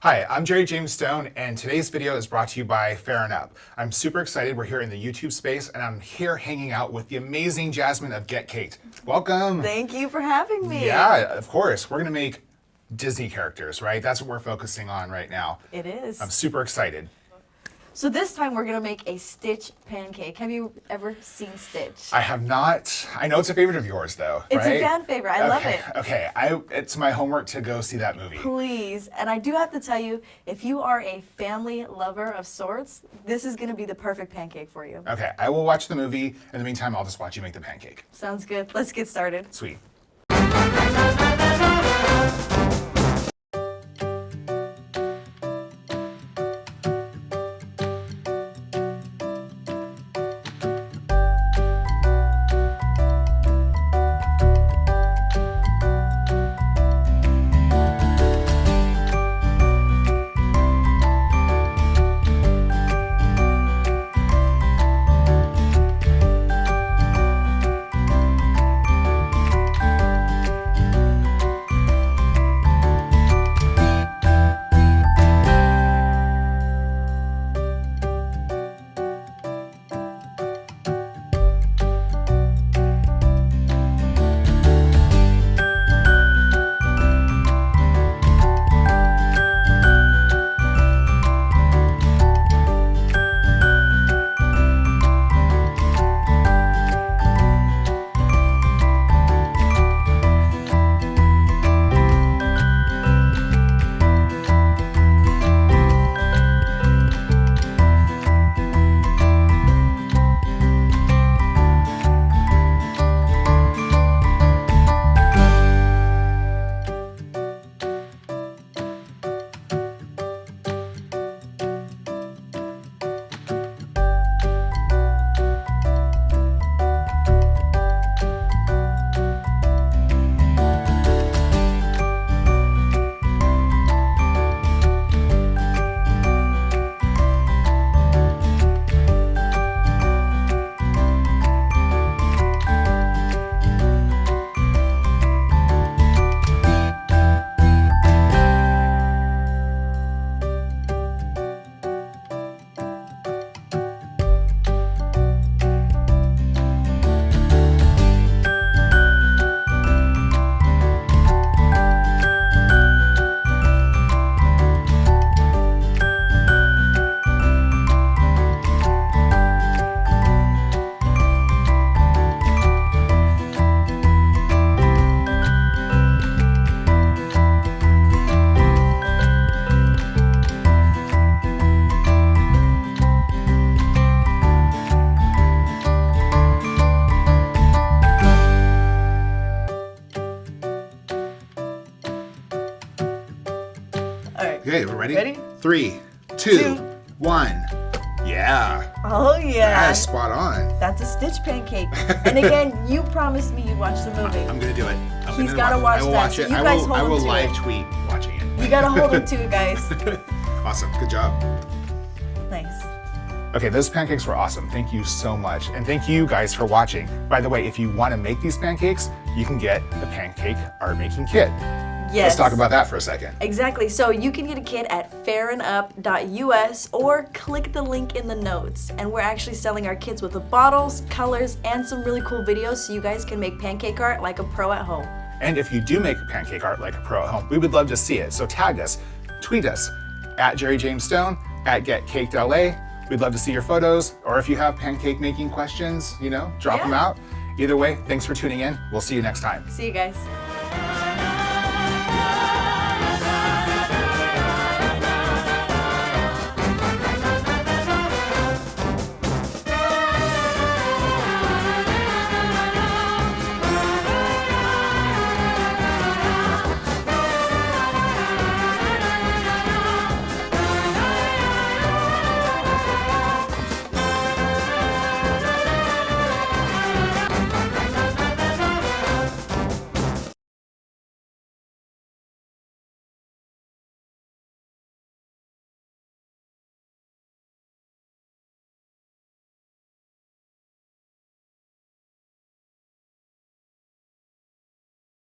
Hi, I'm Jerry James Stone, and today's video is brought to you by Fair & Up. I'm super excited. We're here in the YouTube space, and I'm here hanging out with the amazing Jasmine of Get Caked. Welcome. Thank you for having me. Yeah, of course. We're going to make Disney characters, right? That's what we're focusing on right now. It is. I'm super excited. So this time we're gonna make a Stitch pancake. Have you ever seen Stitch? I have not. I know it's a favorite of yours, though. It's right? a fan favorite. I love it. Okay, it's my homework to go see that movie. Please. And I do have to tell you, if you are a family lover of sorts, this is gonna be the perfect pancake for you. Okay, I will watch the movie. In the meantime, I'll just watch you make the pancake. Sounds good. Let's get started. Sweet. Okay, we're ready? Ready? 3, 2, 1. Yeah. Oh yeah. That's spot on. That's a Stitch pancake. And again, you promised me you'd watch the movie. I'm gonna do it. He's gotta watch I will that. watch So it. you guys hold I will him to live it. tweet watching it. You gotta hold him to it, guys. Awesome. Good job. Nice. Okay, those pancakes were awesome. Thank you so much. And thank you guys for watching. By the way, if you want to make these pancakes, you can get the pancake art making kit. Yes. Let's talk about that for a second. Exactly. So you can get a kit at fairandup.us or click the link in the notes. And we're actually selling our kits with the bottles, colors, and some really cool videos so you guys can make pancake art like a pro at home. And if you do make pancake art like a pro at home, we would love to see it. So tag us, tweet us, at Jerry James Stone, at GetCakedLA. We'd love to see your photos, or if you have pancake making questions, drop them out. Either way, thanks for tuning in. We'll see you next time. See you guys.